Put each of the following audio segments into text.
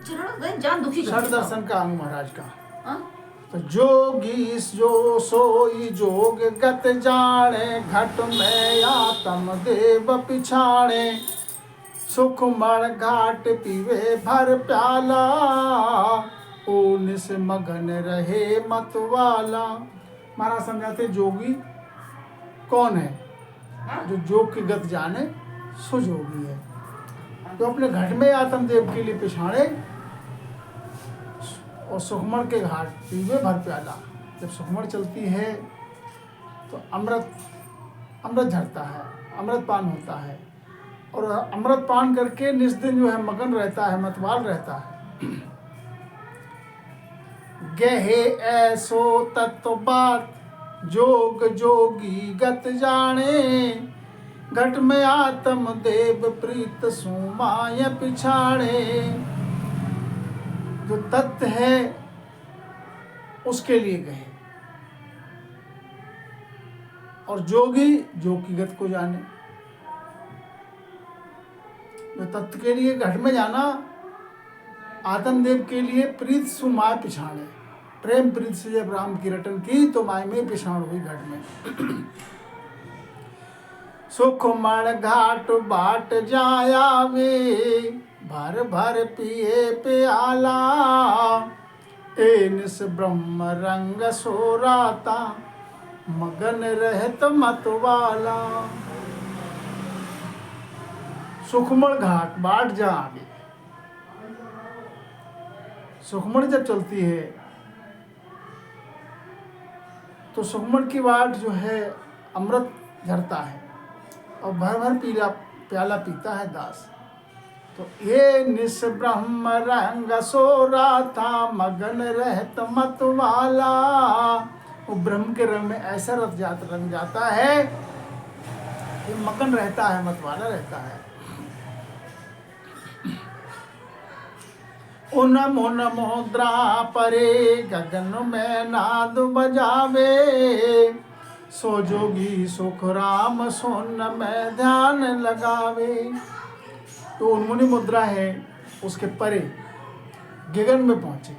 चरण जान दुखी षड दर्शन का अंग महाराज का। हाँ? तो जोगी जो सोई जोग गत जाने, घट में आत्म देव पिछाड़े, सुख मण घाट पीवे भर प्याला, ओ निस मगन रहे मतवाला। महाराज समझाते जोगी कौन है? हाँ? जो जोग की गत जाने सो जोगी है, जो अपने घट में आत्मदेव के लिए पिछाड़े और सुखमण के घाट पीवे भर प्याला। जब सुखमण चलती है तो अमृत झरता है, अमृत पान होता है, और अमृत पान करके निस दिन जो है मगन रहता है, मतवाल रहता है। गहे ऐसो तत्व बात, जोग जोगी गत जाने, घट में आत्म देव प्रीत सुमाय पिछाड़े। जो तत्व है उसके लिए गए, और जोगी जोगीगत को जाने। जो तत्व के लिए घट में जाना, आत्मदेव के लिए प्रीत सुमाय पिछाड़े। प्रेम प्रीत से जब राम की रटन की तो माय में पिछाड़ हुई घट में। सुख मण घाट बाट जायावे, भर भर पिए प्याला, ए निस ब्रह्म रंग सोराता, मगन रहत मतवाला। सुखमण घाट बाट जा आगे। सुखमण जब चलती है तो सुखमण की बाट जो है अमृत झरता है, और भर भर प्याला पीता है दास। तो ये निस ब्रह्म रंग सोराता, मगन रहत मतवाला। वो ब्रह्म के रंग में ऐसा रंग जाता है कि मगन रहता है, मतवाला रहता है। उनम उनम मुद्रा परे, गगन में नाद बजावे, सो जोगी सुख राम सुन में ध्यान लगावे। तो उन्मुनि मुद्रा है, उसके परे गगन में पहुंचे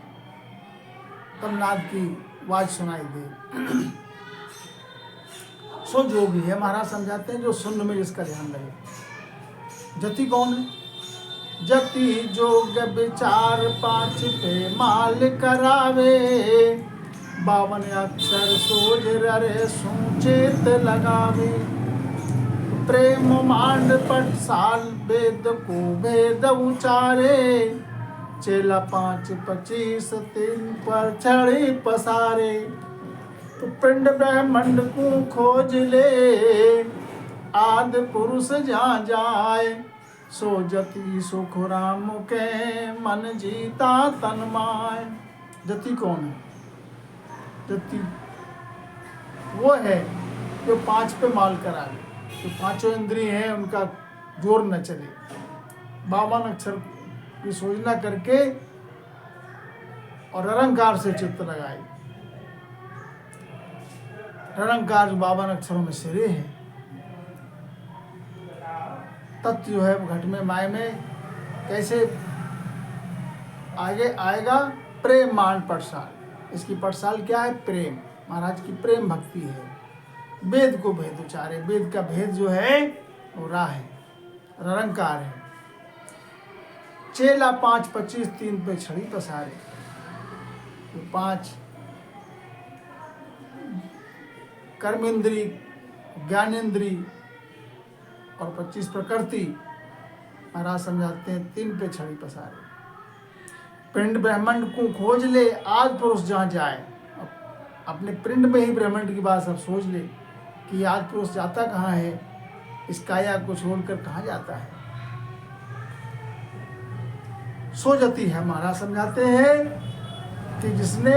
तब नाद की आवाज सुनाई दे। सो जोगी है, महाराज समझाते हैं जो सुन्न में जिसका ध्यान लगे। जति कौन है? जति जोग विचार पाँच पे माल करावे, 52 अक्षर सोज रे सुचेत लगावे। प्रेम मांड पट साल वेद को भेद उचारे, चेला 5 25 3 पर छड़ी पसारे। तो पिंड ब्रह्मंड को खोज ले, आदि पुरुष जहाँ जाए, सो जति सुख राम के मन जीता तन माय। जति कौन है? जति वो है जो 5 पे माल करा ले, जो 5 इंद्रिय हैं उनका जोर न चले, 52 अक्षर की सोचना करके और अहंकार से चित्त लगाए। अहंकार जो 52 अक्षरों में सिरे है। तत्व जो है घट में माय में कैसे आगे आएगा? प्रेम मान पटसाल। इसकी पटसाल क्या है? प्रेम, महाराज की प्रेम भक्ति है। वेद को भेद उचारे, वेद का भेद जो है वो राह है, रंकार है। चेला 5 25 3 पे छड़ी पसारे। तो 5 कर्मेंद्री, ज्ञानेंद्री और 25 प्रकृति, महाराज समझाते हैं 3 पे छड़ी पसारे। पिंड ब्रह्मांड को खोज ले, आज पुरुष जहाँ जाए। अपने पिंड में ही ब्रह्मांड की बात सब सोच ले कि आज पुरुष जाता कहाँ है, इस काया को छोड़कर कहाँ जाता है। सो जति है, महाराज समझाते हैं कि जिसने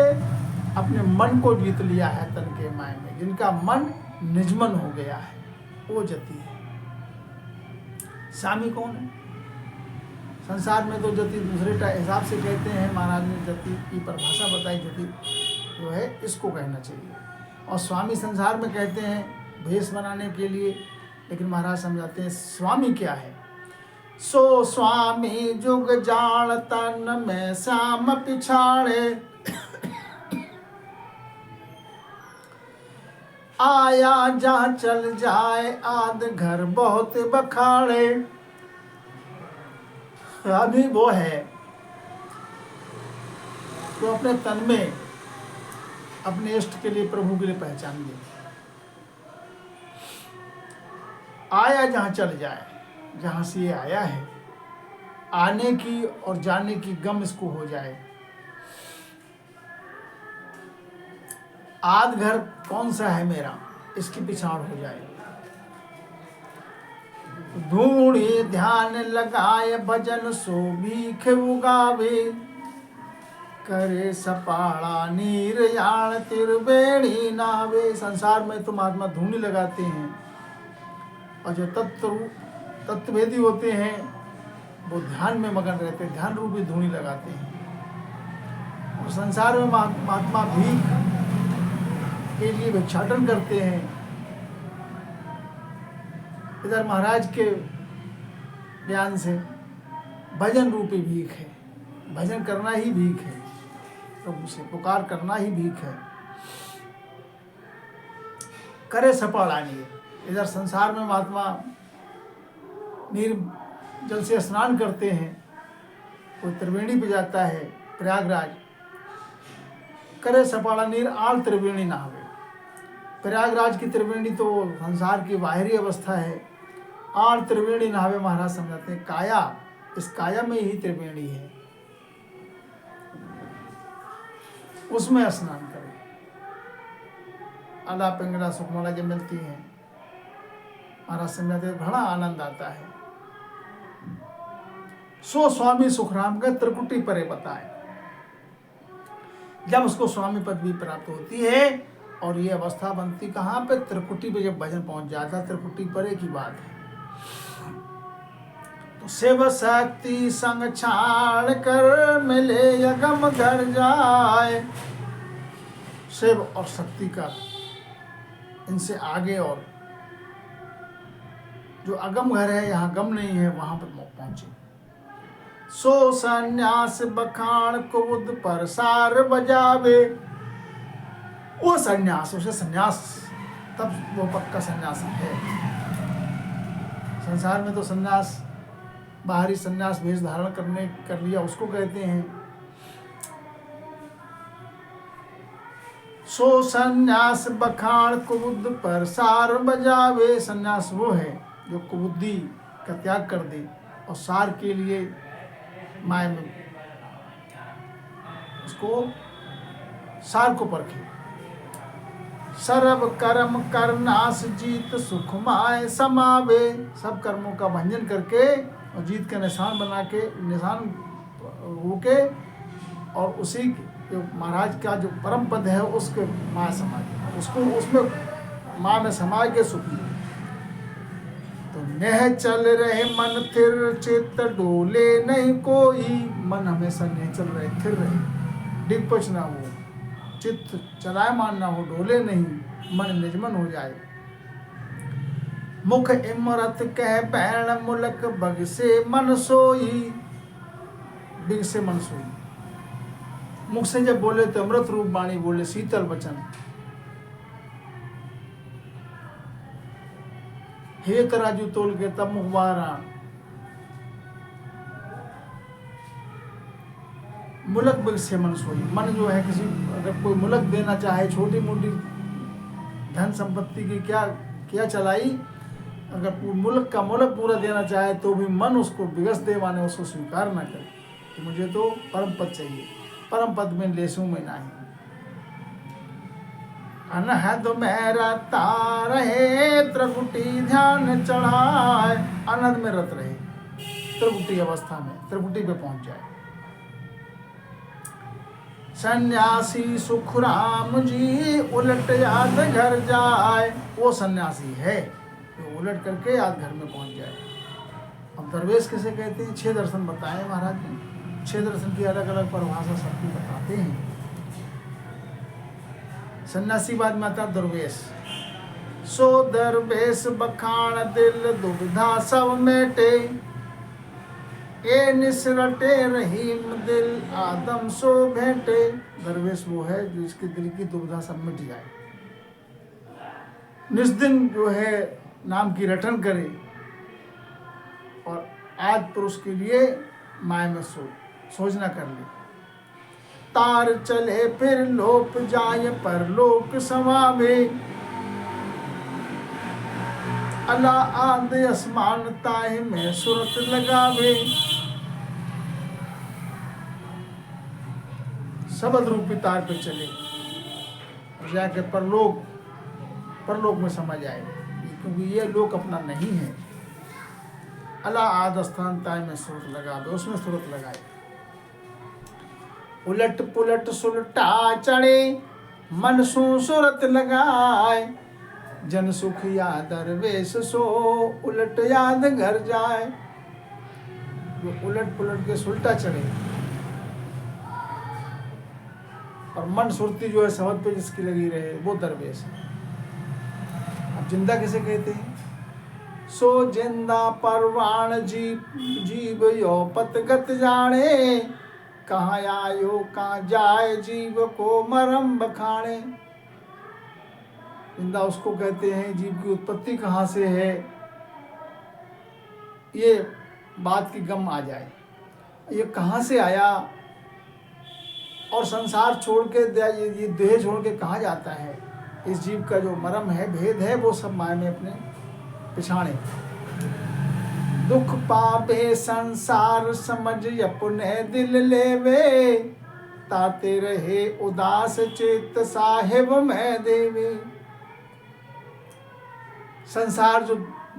अपने मन को जीत लिया है तन के माय में, जिनका मन निजमन हो गया है, वो जति है। स्वामी कौन है? संसार में तो जति दूसरे हिसाब से कहते हैं, महाराज ने जति की परिभाषा बताई। जति जो है इसको कहना चाहिए, और स्वामी संसार में कहते हैं भेष बनाने के लिए, लेकिन महाराज समझाते हैं स्वामी क्या है। सो स्वामी जुग जान तन में श्याम पिछाड़े। आया जहाँ चल जाए आद घर बहुत बखाड़े। अभी वो है तो अपने तन में अपने इष्ट के लिए, प्रभु के लिए पहचान दे। आया जहाँ चल जाए, जहाँ से ये आया है, आने की और जाने की गम इसको हो जाए। आद घर कौन सा है मेरा, इसकी पिछाड़ हो जाए। ढूंढे ध्यान लगाए भजन सो भीख उगावे। करे सपाड़ा नीर याण तिरबेड़ी नावे। संसार में तुम आत्मा ढूंढी लगाते हैं और जो तत्ववेदी होते हैं वो ध्यान में मगन रहते हैं, ध्यान रूपी धूनी लगाते हैं। और संसार में महात्मा भीख के लिए भिक्षाटन करते हैं। इधर महाराज के ज्ञान से भजन रूपी भीख है, भजन करना ही भीख है, प्रभु से पुकार करना ही भीख है। करे सपाड़ा नीर। इधर संसार में महात्मा नीर जल से स्नान करते हैं, कोई त्रिवेणी पे जाता है प्रयागराज। करे सपाड़ा नीर आल त्रिवेणी नहावे। प्रयागराज की त्रिवेणी तो संसार की बाहरी अवस्था है, आल त्रिवेणी नहावे महाराज समझाते हैं। काया, इस काया में ही त्रिवेणी है, उसमें स्नान करें। आला पिंगला सुखमाला जब मिलती हैं महाराज समझाते हैं, बड़ा आनंद आता है। सो स्वामी सुखराम का त्रिकुटी परे बताए। जब उसको स्वामी पदवी प्राप्त होती है और ये अवस्था बनती कहाँ पे, त्रिकुटी पे जब भजन पहुंच जाता, त्रिकुटी परे की बात है। तो शिव शक्ति संग छाड़ कर मिले अगम घर जाए। शिव और शक्ति का इनसे आगे और जो अगम घर है, यहाँ गम नहीं है, वहां पर पहुंचे। सो सन्यास बखान कुबुद पर सार बजावे। वो सन्यास, उसे सन्यास, तब वो पक्का सन्यास है। संसार में तो सन्यास, बाहरी सन्यास वेश धारण कर लिया, उसको कहते हैं। सो सन्यास बखान कुबुद पर सार बजावे। सन्यास वो है जो कुबुद्धि का त्याग कर दे और सार के लिए माया में उसको सार को परखे। सर्व कर्म करनास जीत सुख माय समावे। सब कर्मों का भंजन करके और जीत का निशान बना के, निशान होके, और उसी जो महाराज का जो परम पद है उसके माया समाज, उसको उसमें माँ में समा के सुखी। तो नेह चल रहे मन थिर चित्त डोले नहीं कोई। मन हमेशा नेह चल रहे, थिर रहे, डिगपच ना हो, चित्त चलायमान ना हो, डोले नहीं, मन निजमन हो जाए। मुख इमरत कह बैण मुलक बग से मन सोई। बिग से मन सोई। मुख से जब बोले तो अमृत रूप वाणी बोले, शीतल वचन। हे तराजू तोल के तब मुखबारा। मुलक बिग से मन सोई। मन जो है, किसी अगर कोई मुलक देना चाहे, छोटी मोटी धन संपत्ति की क्या चलाई, अगर मुल्क का मुल्क पूरा देना चाहे तो भी मन उसको बिगस दे, माने उसको स्वीकार ना करे कि मुझे तो परम पद चाहिए, परम पद में लेसूं में नहीं। अनहद में रता रहे त्रिकुटी ध्यान चढ़ाए। अनहद में रत रहे, त्रिकुटी अवस्था में, त्रिकुटी पे पहुंच जाए। सन्यासी सुखराम जी उलट याद घर जाए। वो सन्यासी है जो उलट करके याद घर में पहुंच जाए। अब दरवेश किसे कहते हैं? 6 दर्शन बताए महाराज ने। 6 दर्शन की अलग अलग परिभाषा सबकी बताते हैं। सन्यासी बाद में आता दरवेश। सो दरवेश बखान दिल दुविधा सब मेटे। ए निसरटे रहीम दिल आदम सो भेंटे। दरवेश वो है जो इसके दिल की दुविधा सब मिट जाए, निस्दिन जो है नाम की रटन करे और आज पुरुष के लिए माय में सोचना कर ले। तार चले फिर लोप जाए पर लोक समावे, अला आद आसमान ताहे में सुरत लगावे। शब्द रूपी तार पे चले और जाके परलोक में समा जाए, क्योंकि ये लोक अपना नहीं है। अला आद स्थान ताय में सुरत लगावे, उसमें सुरत लगाए। उलट पुलट सुलटा चढ़े मन सो सुरत लगाए, जन सुख या दरवेश सो उलट याद घर जाए। जो उलट पुलट के सुलटा चढ़े और मन सुरती जो है शब्द पे जिसकी लगी रहे, वो दरवेश है। अब जिंदा किसे कहते हैं? सो जिंदा परवान जीव यो पतगत जाने, कहाँ आयो कहाँ जाए जीव को मरम बखाने। जिंदा उसको कहते हैं जीव की उत्पत्ति कहाँ से है ये बात की गम आ जाए, ये कहाँ से आया और संसार छोड़ के ये देह छोड़ के कहाँ जाता है। इस जीव का जो मरम है, भेद है, वो सब माया में अपने पिछाड़े। दुख पावे संसार समझ अपने दिल लेवे, ताते रहे उदास चेत साहेब में देवे। संसार जो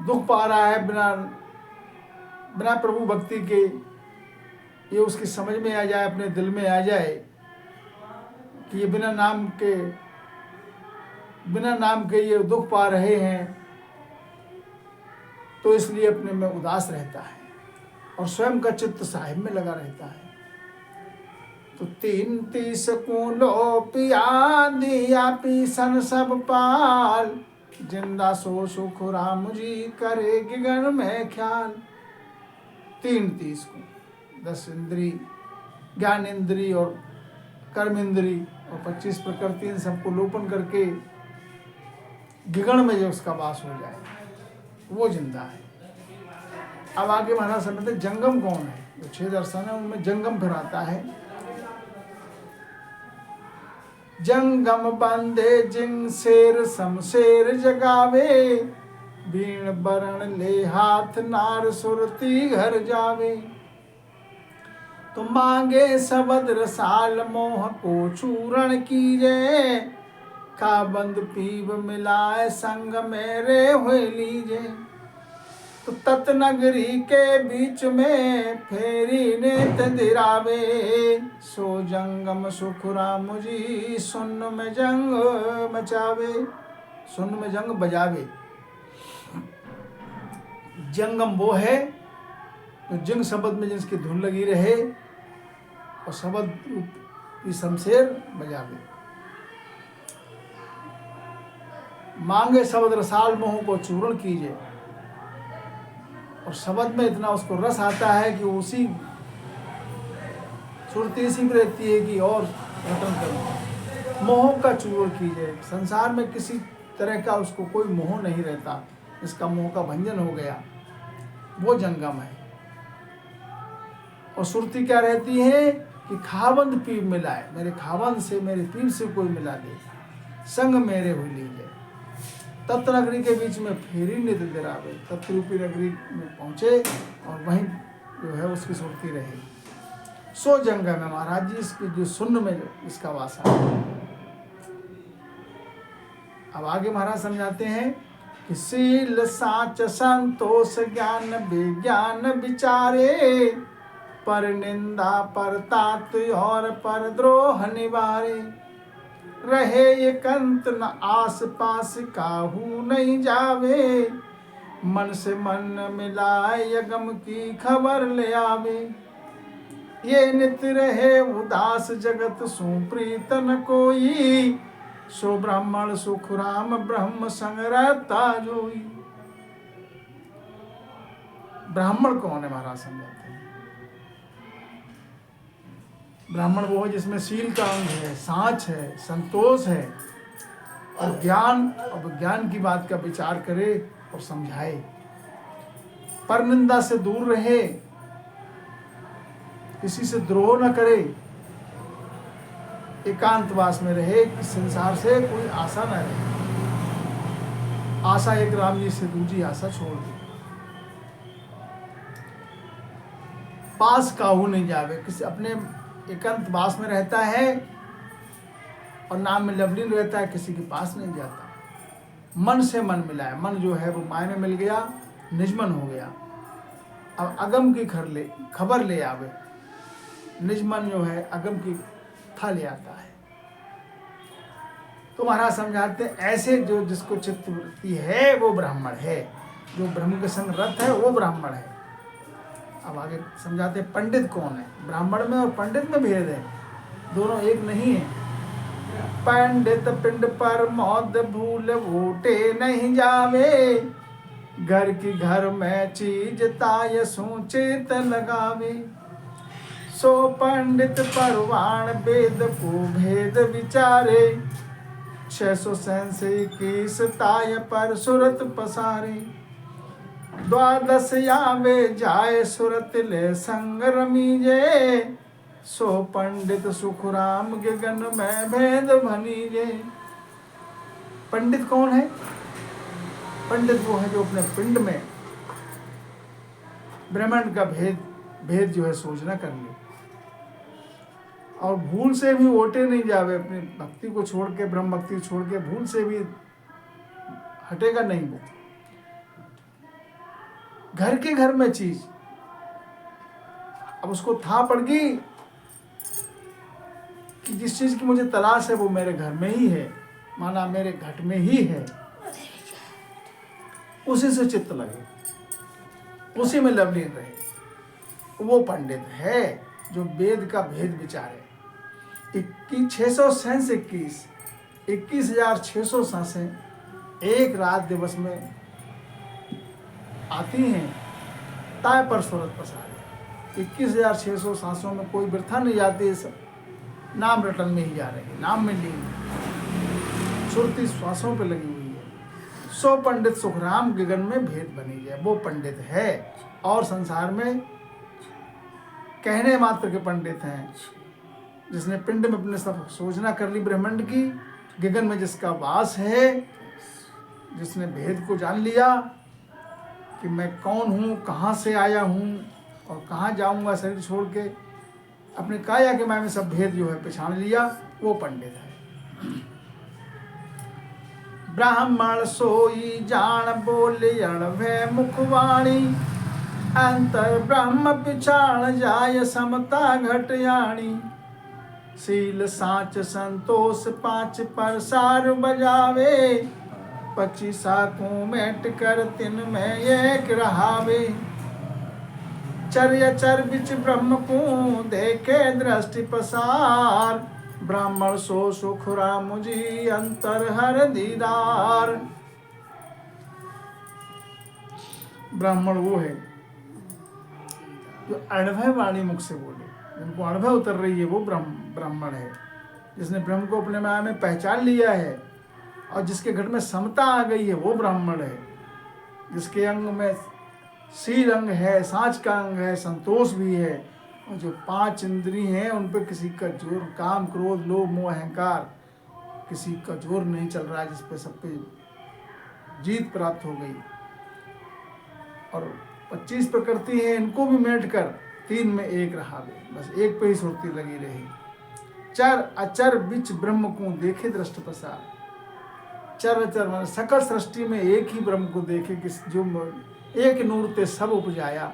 दुख पा रहा है बिना प्रभु भक्ति के, ये उसकी समझ में आ जाए, अपने दिल में आ जाए कि ये बिना नाम के ये दुख पा रहे हैं, तो इसलिए अपने में उदास रहता है और स्वयं का चित्त साहिब में लगा रहता है। तो 33 को लो पिया दिया पीसन सब पाल, जिंदा सो सुख राम जी करे गगन में ख्याल। 33 को 10 इंद्री, ज्ञान इंद्री और कर्म इंद्री और 25 प्रकृति, इन सबको लोपन करके गगन में जो उसका वास हो जाए, वो जिंदा है। अब आगे महाराज समझते जंगम कौन है। जो 6 दर्शन है उनमें जंगम फिर आता है। जंगम बंदे जिंग शेर शमशेर जगावे, बीण बरण ले हाथ नार सुरती घर जावे। तो मांगे सबद रसाल मोह को चूरण कीजे, का बंद पीव मिलाए संग मेरे हुए लीजे। तो तत नगरी के बीच में फेरी नेत दिरावे, सो जंगम सुख राम जी सुन में जंग मचावे, सुन में जंग बजावे। जंगम वो है तो जिंग शब्द में जिसकी धुन लगी रहे और शब्द की शमशेर बजावे। मांगे शब्द रसाल मोह को चूर्ण कीजिए, और शब्द में इतना उसको रस आता है कि उसी सुरती इसी में रहती है कि और रटन करो। मोह का चूर्ण कीजिए। संसार में किसी तरह का उसको कोई मोह नहीं रहता, इसका मोह का भंजन हो गया, वो जंगम है। और सुरती क्या रहती है कि खावंद पीव मिलाए, मेरे खावंद से मेरे पीव से कोई मिला दे, संग मेरे हुई लीजिए। तत्व नगरी के बीच में फेरी नित दिरावे, तत्व रूपी नगरी में पहुंचे और वहीं जो है उसकी सुरती रहे। सो जंगम है महाराज जी, इसकी जो सुन्न में जो इसका वासा है। अब आगे महाराज समझाते हैं कि शील साच संतोष ज्ञान विज्ञान विचारे, पर निंदा पर तात और पर द्रोह निवारे। रहे एकांत न आस पास काहू नहीं जावे, मन से मन मिलाए यगम की खबर ले आवे। ये नित रहे उदास जगत सुप्रीत न कोई, सो ब्राह्मण सुख राम ब्रह्म संग रहता जोई। ब्राह्मण कौन है महाराज समझाते हैं। ब्राह्मण वो है जिसमें शील का अंग है, साँच है, संतोष है और ज्ञान और विज्ञान की बात का विचार करे और समझाए, परनिंदा से दूर रहे, किसी से द्रोह न करे, एकांतवास में रहे कि संसार से कोई आशा न रहे। आशा एक राम जी से दूसरी आशा छोड़ दी। पास काहू नहीं जावे, किसी अपने एकांतवास में रहता है और नाम में लवलीन रहता है, किसी के पास नहीं जाता। मन से मन मिलाया, मन जो है वो माय में मिल गया, निजमन हो गया। अब अगम की खबर ले आवे, निजमन जो है अगम की था ले आता है। तो महाराज समझाते ऐसे जो जिसको चित्तवृत्ति है वो ब्राह्मण है, जो ब्रह्म के संग रत है वो ब्राह्मण है। अब आगे समझाते पंडित कौन है। ब्राह्मण में और पंडित में भेद है, दोनों एक नहीं है। पंडित पिंड पर मौत भूल वोटे नहीं जावे, घर की घर में चीज ताय सूचित लगावे। सो पंडित परवाण वेद को भेद विचारे, 621 ताय पर सुरत पसारे। द्वादश यावे जाय सुरत ले संग रमीजे, सो पंडित सुखराम गगन में भेद भनीजे। पंडित कौन है? पंडित वो है जो अपने पिंड में ब्रह्मांड का भेद जो है सोचना कर ले और भूल से भी ओटे नहीं जावे। अपनी भक्ति को छोड़ के, ब्रह्म भक्ति छोड़ के भूल से भी हटेगा नहीं वो। घर के घर में चीज, अब उसको था पड़ गई कि जिस चीज की मुझे तलाश है वो मेरे घर में ही है, माना मेरे घट में ही है, उसी से चित्त लगे, उसी में लवलीन रहे, वो पंडित है जो वेद का भेद विचारे। 21,621 सांसें एक रात दिवस में आती हैं, ताय पर सूरत पसारे। 21,600 सांसों में कोई वृथा नहीं जाती है, सब नाम रटन में ही जा रही है, नाम में लीन, सुरती श्वासों पे लगी हुई है। सो पंडित सुखराम गगन में भेद बनी जाए, वो पंडित है। और संसार में कहने मात्र के पंडित हैं, जिसने पिंड में अपने सब सोचना कर ली ब्रह्मांड की, गगन में जिसका वास है, जिसने भेद को जान लिया कि मैं कौन हूँ, कहाँ से आया हूँ और कहाँ जाऊँगा शरीर छोड़ के, अपने काया के माय में सब भेद जो है पहचान लिया, वो पंडित है। ब्राह्मण सोई जान बोले अणभे मुखवाणी, अंतर ब्रह्म पिछाण जाय समता घटयाणी। शील साच संतोष 5 पर सार बजावे, 25 को मेट कर 3 में एक रहावे। चर्य चर बिच ब्रह्म को देखे दृष्टि पसार, ब्राह्मण सो सुख राम जी अंतर हर दीदार। ब्राह्मण वो है जो अणभय वाणी मुख से बोले, जिनको अणभय उतर रही है, वो ब्राह्मण है। जिसने ब्रह्म को अपने माया में पहचान लिया है और जिसके घट में समता आ गई है, वो ब्राह्मण है। जिसके अंग में शील अंग है, सांच का अंग है, संतोष भी है, और जो 5 इंद्रिय हैं उन पर किसी का जोर, काम क्रोध लोभ मोह अहंकार, किसी का जोर नहीं चल रहा है, जिस पे सब पे जीत प्राप्त हो गई। और 25 प्रकृति है, इनको भी मेट कर 3 में एक रहावे, बस एक पे ही सुरती लगी रही। चर अचर बिच ब्रह्म को देखे दृष्टि पसार। चर अचर मान सकल सृष्टि में एक ही ब्रह्म को देखे, कि जो एक नूर ते सब उपजाया,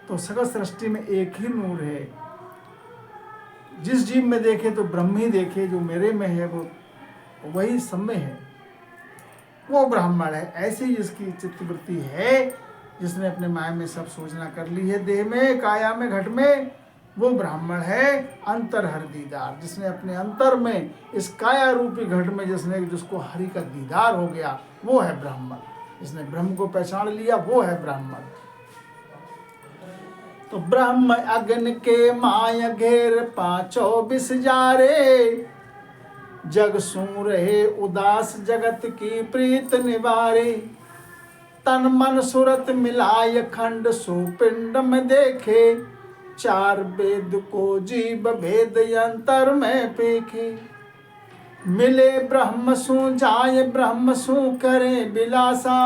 तो सकल सृष्टि में एक ही नूर है। जिस जीव में देखे तो ब्रह्म ही देखे, जो मेरे में है वो वही सब में है, वो ब्राह्मण है। ऐसी जिसकी चित्तवृत्ति है, जिसने अपने माया में सब सोचना कर ली है, देह में, काया में, घट में, वो ब्राह्मण है। अंतर हर दीदार, जिसने अपने अंतर में, इस काया रूपी घट में जिसको हरि का दीदार हो गया, वो है ब्राह्मण। जिसने ब्रह्म को पहचान लिया, वो है ब्राह्मण। तो ब्रह्म अग्नि के माय घेर पांचों बिस जारे, जग सू रहे उदास जगत की प्रीत निवारे। तन मन सुरत मिलाय खंड सुपिंड में देखे, चार वेद को जीव भेद अंतर में पेखे। मिले ब्रह्म सु जाय ब्रह्म सु करे बिलासा,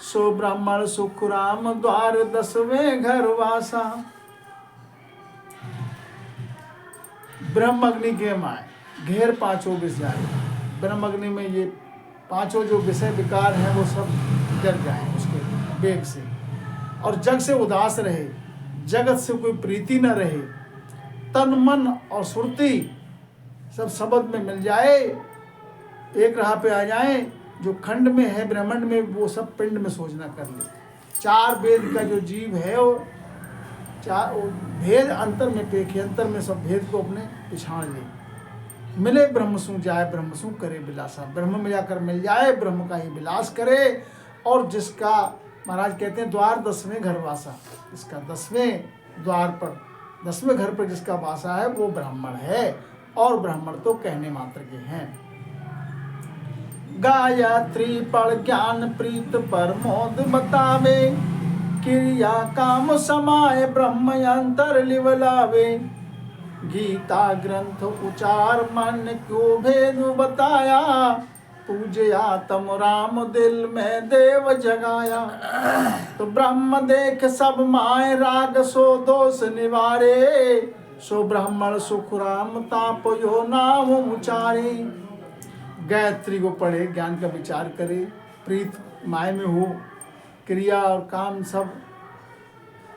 सो ब्राह्मण सुख राम द्वार 10वें घर वासा। ब्रह्म अग्नि के माय घेर पांचों विषय, ब्रह्म अग्नि में ये पांचों जो विषय विकार हैं वो सब जल जाए उसके वेग से, और जग से उदास रहे, जगत से कोई प्रीति न रहे, तन मन और सुरति सब शब्द में मिल जाए, एक राह पे आ जाए। जो खंड में है ब्रह्मांड में वो सब पिंड में सोचना कर ले। चार वेद का जो जीव है वो चार भेद अंतर में पेखे, अंतर में सब भेद को अपने पिछाड़ ले। मिले ब्रह्म सु जाए ब्रह्म सु करे बिलासा, ब्रह्म में जाकर मिल जाए, ब्रह्म का ही विलास करे। और जिसका महाराज कहते हैं द्वार 10वें घर वासा, इसका 10वें द्वार पर 10वें घर पर जिसका वासा है वो ब्राह्मण है, और ब्राह्मण तो कहने मात्र के हैं। गायत्री पढ़ ज्ञान प्रीत पर मोद बतावे, क्रिया काम समाय ब्रह्म अंतर लिवलावे। गीता ग्रंथ उचार मन को भेद बताया, पूजया तम राम दिल में देव जगाया। तो ब्रह्म देख सब माय राग सो दोष निवारे, सो ब्राह्मण सुख राम ताप यो नाम उचारे। गायत्री को पढ़े, ज्ञान का विचार करे, प्रीत माय में हो, क्रिया और काम सब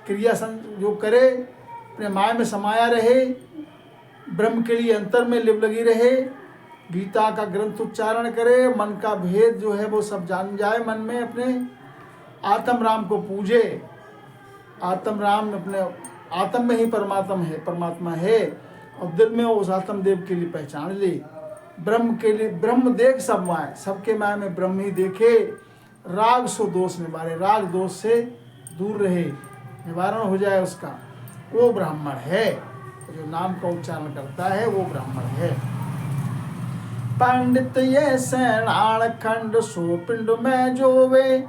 क्रिया जो करे अपने माय में समाया रहे, ब्रह्म के लिए अंतर में लिव लगी रहे, गीता का ग्रंथ उच्चारण करे, मन का भेद जो है वो सब जान जाए मन में अपने, आत्म राम को पूजे, आत्म राम अपने आत्म में ही परमात्मा है, और दिल में उस आत्म देव के लिए पहचान ले। ब्रह्म के लिए ब्रह्म देख सब माय, सबके माय में ब्रह्म ही देखे। राग सो दोष निवारे, राग दोष से दूर रहे, निवारण हो जाए उसका, वो ब्राह्मण है। जो नाम का उच्चारण करता है वो ब्राह्मण है। पंडित ये सैनाण खंड सो पिंड में जोवे,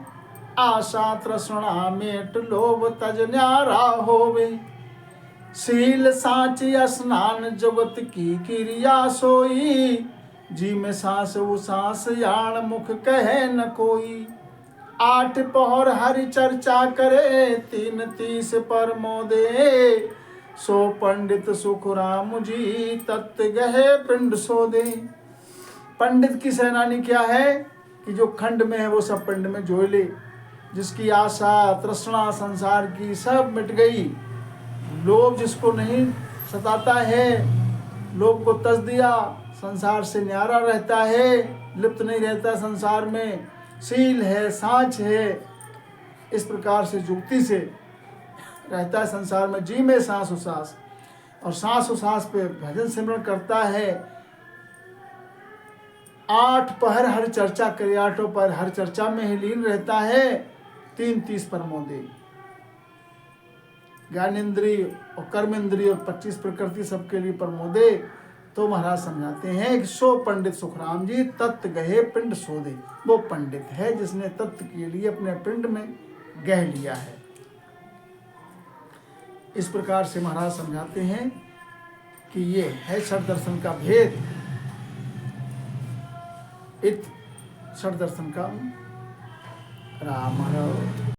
आशा तृष्णा मेट लोभ तज न्यारा होवे। शील साची स्नान जगत की क्रिया सोई, जी में सांस वो सांस याण मुख कहे न कोई। 8 पहर हरि चर्चा करे 3:30 पर मोदे, सो पंडित सुख राम जी तत् गहे पिंड सो दे। पंडित की सेनानी क्या है कि जो खंड में है वो सब पिंड में जोड़ ले, जिसकी आशा तृष्णा संसार की सब मिट गई, लोभ जिसको नहीं सताता है, लोभ को तज दिया, संसार से न्यारा रहता है, लिप्त नहीं रहता संसार में, शील है सांच है, इस प्रकार से युक्ति से रहता है संसार में, जी में सांस उसास, और सांस उसास पे भजन सिमरण करता है। 8 पहर हर चर्चा करे, 8 पहर हर चर्चा में ही लीन रहता है। 3:30 पर मोदे, ज्ञानेन्द्रिय और कर्मेंद्रिय और 25 प्रकृति सबके लिए प्रमोदे। तो महाराज समझाते हैं कि सो पंडित सुखराम जी तत्व गहे पिंड सोदे, वो पंडित है जिसने तत्व के लिए अपने पिंड में गह लिया है। इस प्रकार से महाराज समझाते हैं कि ये है षड दर्शन का भेद, इत षड दर्शन का राम।